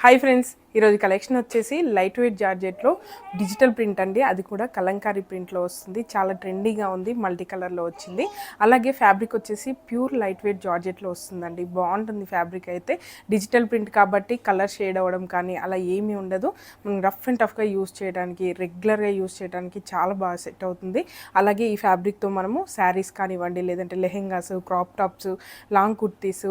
Hi friends, ఈరోజు collection వచ్చేసి light weight జార్జెట్లో digital print అండి. అది కూడా కలంకారీ ప్రింట్లో వస్తుంది. చాలా ట్రెండీగా ఉంది, మల్టీ కలర్లో వచ్చింది. అలాగే ఫ్యాబ్రిక్ వచ్చేసి ప్యూర్ లైట్ వెయిట్ జార్జెట్లో వస్తుందండి. బాగుంటుంది ఫ్యాబ్రిక్ అయితే. డిజిటల్ ప్రింట్ కాబట్టి కలర్ షేడ్ అవ్వడం కానీ అలా ఏమీ ఉండదు. మనం రఫ్ అండ్ టఫ్గా యూస్ చేయడానికి, రెగ్యులర్గా యూస్ చేయడానికి చాలా బాగా సెట్ అవుతుంది. అలాగే ఈ ఫ్యాబ్రిక్తో మనము శారీస్ కానివ్వండి, లేదంటే lehengas, crop tops, long kurtis,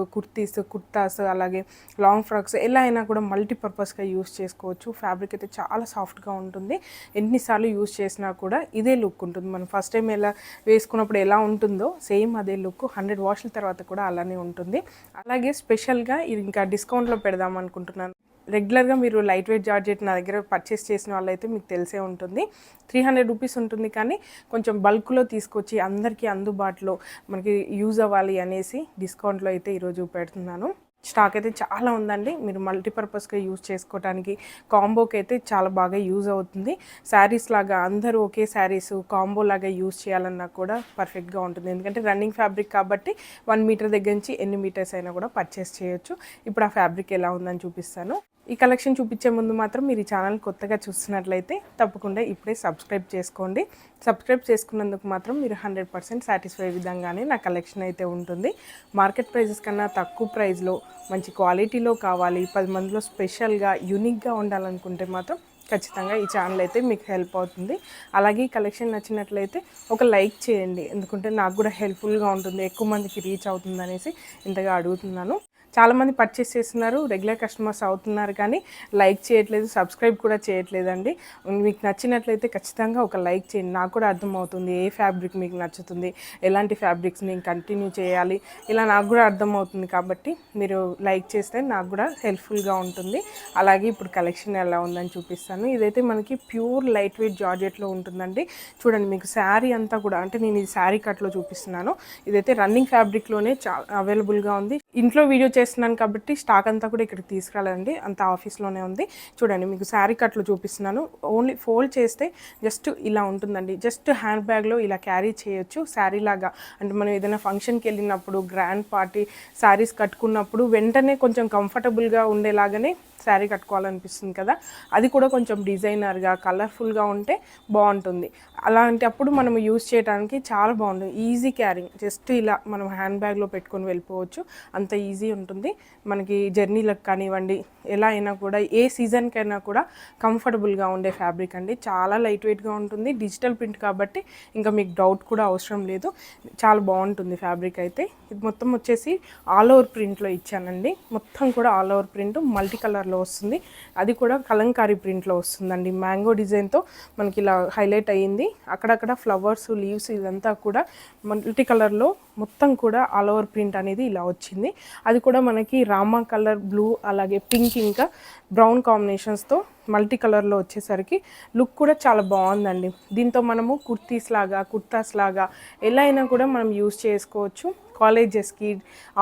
kurtas, అలాగే లాంగ్ ఫ్రాక్స్ ఎలా అయినా కూడా మల్టీపర్పస్గా యూస్ చేసుకోవచ్చు. ఫ్యాబ్రిక్ అయితే చాలా సాఫ్ట్గా ఉంటుంది. ఎన్నిసార్లు యూస్ చేసినా కూడా ఇదే లుక్ ఉంటుంది. మనం ఫస్ట్ టైం ఎలా వేసుకున్నప్పుడు ఎలా ఉంటుందో సేమ్ అదే లుక్ 100 వాష్ల తర్వాత కూడా అలానే ఉంటుంది. అలాగే స్పెషల్గా ఇది ఇంకా డిస్కౌంట్లో పెడదాం అనుకుంటున్నాను. రెగ్యులర్గా మీరు లైట్ వెయిట్ జార్జెట్ నా దగ్గర పర్చేస్ చేసిన వాళ్ళైతే మీకు తెలిసే ఉంటుంది. 300 రూపీస్ ఉంటుంది, కానీ కొంచెం బల్క్లో తీసుకొచ్చి అందరికీ అందుబాటులో మనకి యూజ్ అవ్వాలి అనేసి డిస్కౌంట్లో అయితే ఈరోజు పెడుతున్నాను. స్టాక్ అయితే చాలా ఉందండి. మీరు మల్టీపర్పస్గా యూజ్ చేసుకోవడానికి కాంబోకి అయితే చాలా బాగా యూజ్ అవుతుంది. శారీస్ లాగా అందరూ ఒకే శారీస్ కాంబో లాగా యూజ్ చేయాలన్నా కూడా పర్ఫెక్ట్గా ఉంటుంది. ఎందుకంటే రన్నింగ్ ఫ్యాబ్రిక్ కాబట్టి 1 మీటర్ దగ్గర నుంచి ఎన్ని మీటర్స్ అయినా కూడా పర్చేస్ చేయొచ్చు. ఇప్పుడు ఆ ఫ్యాబ్రిక్ ఎలా ఉందని చూపిస్తాను. ఈ కలెక్షన్ చూపించే ముందు మాత్రం మీరు ఈ ఛానల్ కొత్తగా చూస్తున్నట్లయితే తప్పకుండా ఇప్పుడే సబ్స్క్రైబ్ చేసుకోండి. సబ్స్క్రైబ్ చేసుకున్నందుకు మాత్రం మీరు 100% సాటిస్ఫై విధంగానే నా కలెక్షన్ అయితే ఉంటుంది. మార్కెట్ ప్రైజెస్ కన్నా తక్కువ ప్రైస్లో మంచి క్వాలిటీలో కావాలి, 10 మందిలో స్పెషల్గా యూనిక్గా ఉండాలనుకుంటే మాత్రం ఖచ్చితంగా ఈ ఛానల్ అయితే మీకు హెల్ప్ అవుతుంది. అలాగే ఈ కలెక్షన్ నచ్చినట్లయితే ఒక లైక్ చేయండి, ఎందుకంటే నాకు కూడా హెల్ప్ఫుల్గా ఉంటుంది, ఎక్కువ మందికి రీచ్ అవుతుంది అనేసి ఇంతగా అడుగుతున్నాను. చాలామంది పర్చేస్ చేస్తున్నారు, రెగ్యులర్ కస్టమర్స్ అవుతున్నారు, కానీ లైక్ చేయట్లేదు, సబ్స్క్రైబ్ కూడా చేయట్లేదండి. మీకు నచ్చినట్లయితే ఖచ్చితంగా ఒక లైక్ చేయండి. నాకు కూడా అర్థమవుతుంది ఏ ఫ్యాబ్రిక్ మీకు నచ్చుతుంది, ఎలాంటి ఫ్యాబ్రిక్స్ నేను కంటిన్యూ చేయాలి, ఇలా నాకు కూడా అర్థమవుతుంది. కాబట్టి మీరు లైక్ చేస్తే నాకు కూడా హెల్ప్ఫుల్గా ఉంటుంది. అలాగే ఇప్పుడు కలెక్షన్ ఎలా ఉందని చూపిస్తాను. ఇదైతే మనకి ప్యూర్ లైట్ వెయిట్ జార్జెట్లో ఉంటుందండి. చూడండి, మీకు శారీ అంతా కూడా, అంటే నేను ఇది శారీ కట్లో చూపిస్తున్నాను. ఇదైతే రన్నింగ్ ఫ్యాబ్రిక్లోనే చాలా అవైలబుల్గా ఉంది. ఇంట్లో వీడియో చేస్తున్నాను కాబట్టి స్టాక్ అంతా కూడా ఇక్కడికి తీసుకురాలండి, అంత ఆఫీస్లోనే ఉంది. చూడండి, మీకు శారీ కట్లు చూపిస్తున్నాను. ఓన్లీ ఫోల్డ్ చేస్తే జస్ట్ ఇలా ఉంటుందండి. జస్ట్ హ్యాండ్ బ్యాగ్లో ఇలా క్యారీ చేయొచ్చు శారీ లాగా. అంటే మనం ఏదైనా ఫంక్షన్కి వెళ్ళినప్పుడు, గ్రాండ్ పార్టీ శారీస్ కట్టుకున్నప్పుడు వెంటనే కొంచెం కంఫర్టబుల్గా ఉండేలాగానే శారీ కట్టుకోవాలనిపిస్తుంది కదా, అది కూడా కొంచెం డిజైనర్గా కలర్ఫుల్గా ఉంటే బాగుంటుంది. అలాంటప్పుడు మనం యూజ్ చేయడానికి చాలా బాగుంటుంది. ఈజీ క్యారింగ్, జస్ట్ ఇలా మనం హ్యాండ్ బ్యాగ్లో పెట్టుకొని వెళ్ళిపోవచ్చు, అంత ఈజీ ఉంటుంది. మనకి జర్నీలకు కానివ్వండి, ఎలా అయినా కూడా ఏ సీజన్కైనా కూడా కంఫర్టబుల్గా ఉండే ఫ్యాబ్రిక్ అండి. చాలా లైట్ వెయిట్గా ఉంటుంది. డిజిటల్ ప్రింట్ కాబట్టి ఇంకా మీకు డౌట్ కూడా అవసరం లేదు. చాలా బాగుంటుంది ఫ్యాబ్రిక్ అయితే. ఇది మొత్తం వచ్చేసి ఆల్ ఓవర్ ప్రింట్లో ఇచ్చానండి. మొత్తం కూడా ఆల్ ఓవర్ ప్రింట్ మల్టీ కలర్లో వస్తుంది. అది కూడా కలంకారీ ప్రింట్లో వస్తుందండి. మ్యాంగో డిజైన్తో మనకి ఇలా హైలైట్ అయ్యింది. అక్కడక్కడ ఫ్లవర్స్, లీవ్స్ ఇదంతా కూడా మల్టీ కలర్లో మొత్తం కూడా ఆల్ ఓవర్ ప్రింట్ అనేది ఇలా వచ్చింది. అది కూడా మనకి రామా కలర్, బ్లూ, అలాగే పింక్, ఇంకా బ్రౌన్ కాంబినేషన్స్తో మల్టీ కలర్లో వచ్చేసరికి లుక్ కూడా చాలా బాగుందండి. దీంతో మనము కుర్తాస్ లాగా ఎలా అయినా కూడా మనం యూస్ చేసుకోవచ్చు. కాలేజెస్కి,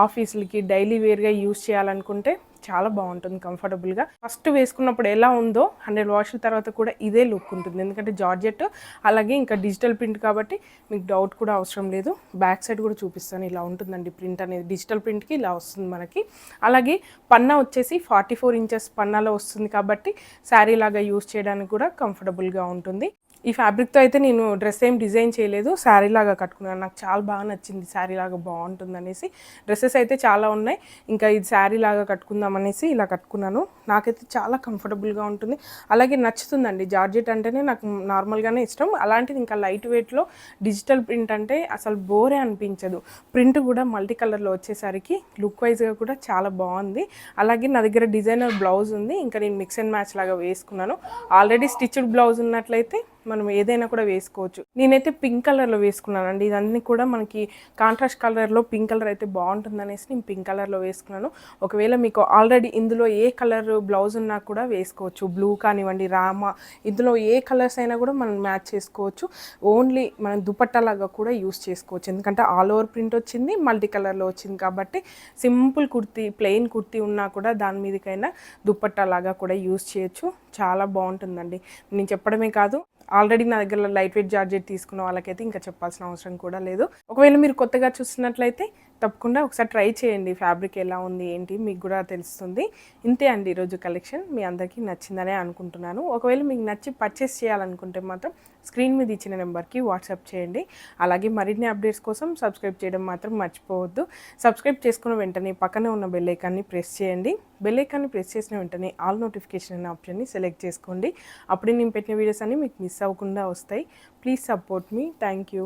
ఆఫీసులకి డైలీ వేర్గా యూస్ చేయాలనుకుంటే చాలా బాగుంటుంది కంఫర్టబుల్గా. ఫస్ట్ వేసుకున్నప్పుడు ఎలా ఉందో 100 వాష్ల తర్వాత కూడా ఇదే లుక్ ఉంటుంది. ఎందుకంటే జార్జెట్, అలాగే ఇంకా డిజిటల్ ప్రింట్ కాబట్టి మీకు డౌట్ కూడా అవసరం లేదు. బ్యాక్ సైడ్ కూడా చూపిస్తాను, ఇలా ఉంటుందండి ప్రింట్ అనేది. డిజిటల్ ప్రింట్కి ఇలా వస్తుంది మనకి. అలాగే పన్నా వచ్చేసి 44 ఇంచెస్ పన్నాలో వస్తుంది కాబట్టి శారీ లాగా యూస్ చేయడానికి కూడా కంఫర్టబుల్గా ఉంటుంది. ఈ ఫ్యాబ్రిక్తో అయితే నేను డ్రెస్ ఏం డిజైన్ చేయలేదు, శారీ లాగా కట్టుకున్నాను. నాకు చాలా బాగా నచ్చింది, శారీ లాగా బాగుంటుంది అనేసి. డ్రెస్సెస్ అయితే చాలా ఉన్నాయి, ఇంకా ఇది శారీ లాగా కట్టుకుందాం అనేసి ఇలా కట్టుకున్నాను. నాకైతే చాలా కంఫర్టబుల్గా ఉంటుంది, అలాగే నచ్చుతుందండి. జార్జెట్ అంటేనే నాకు నార్మల్గానే ఇష్టం, అలాంటిది ఇంకా లైట్ వెయిట్లో డిజిటల్ ప్రింట్ అంటే అసలు బోరే అనిపించదు. ప్రింట్ కూడా మల్టీ కలర్లో వచ్చేసరికి లుక్ వైజ్గా కూడా చాలా బాగుంది. అలాగే నా దగ్గర డిజైనర్ బ్లౌజ్ ఉంది, ఇంకా నేను మిక్స్ అండ్ మ్యాచ్ లాగా వేసుకున్నాను. ఆల్రెడీ స్టిచ్డ్ బ్లౌజ్ ఉన్నట్లయితే మనం ఏదైనా కూడా వేసుకోవచ్చు. నేనైతే పింక్ కలర్లో వేసుకున్నానండి. ఇదన్నీ కూడా మనకి కాంట్రాస్ట్ కలర్లో పింక్ కలర్ అయితే బాగుంటుంది అనేసి నేను పింక్ కలర్లో వేసుకున్నాను. ఒకవేళ మీకు ఆల్రెడీ ఇందులో ఏ కలర్ బ్లౌజ్ ఉన్నా కూడా వేసుకోవచ్చు. బ్లూ కానివ్వండి, రామా, ఇందులో ఏ కలర్స్ అయినా కూడా మనం మ్యాచ్ చేసుకోవచ్చు. ఓన్లీ మనం దుపట్టాలాగా కూడా యూస్ చేసుకోవచ్చు, ఎందుకంటే ఆల్ ఓవర్ ప్రింట్ వచ్చింది, మల్టీ కలర్లో వచ్చింది కాబట్టి. సింపుల్ కుర్తీ, ప్లెయిన్ కుర్తీ ఉన్నా కూడా దాని మీదకైనా దుపట్టాలాగా కూడా యూస్ చేయొచ్చు. చాలా బాగుంటుందండి. నేను చెప్పడమే కాదు, ఆల్రెడీ నా దగ్గర లైట్ వెయిట్ జార్జెట్ తీసుకున్న వాళ్ళకైతే ఇంకా చెప్పాల్సిన అవసరం కూడా లేదు. ఒకవేళ మీరు కొత్తగా చూస్తున్నట్లయితే తప్పకుండా ఒకసారి ట్రై చేయండి, ఫ్యాబ్రిక్ ఎలా ఉంది ఏంటి మీకు కూడా తెలుస్తుంది. ఇంతే అండి ఈరోజు కలెక్షన్. మీ అందరికీ నచ్చిందనే అనుకుంటున్నాను. ఒకవేళ మీకు నచ్చి పర్చేస్ చేయాలనుకుంటే మాత్రం స్క్రీన్ మీద ఇచ్చిన నెంబర్కి వాట్సాప్ చేయండి. అలాగే మరిన్ని అప్డేట్స్ కోసం సబ్స్క్రైబ్ చేయడం మాత్రం మర్చిపోవద్దు. సబ్స్క్రైబ్ చేసుకున్న వెంటనే పక్కనే ఉన్న బెల్ ఐకాన్ని ప్రెస్ చేయండి. బెల్ ఐకాన్ని ప్రెస్ చేసిన వెంటనే ఆల్ నోటిఫికేషన్ అనే ఆప్షన్ని సెలెక్ట్ చేసుకోండి. అప్పుడే నేను పెట్టిన వీడియోస్ అన్ని మీకు మిస్ అవ్వకుండా వస్తాయి. Please support me. Thank you.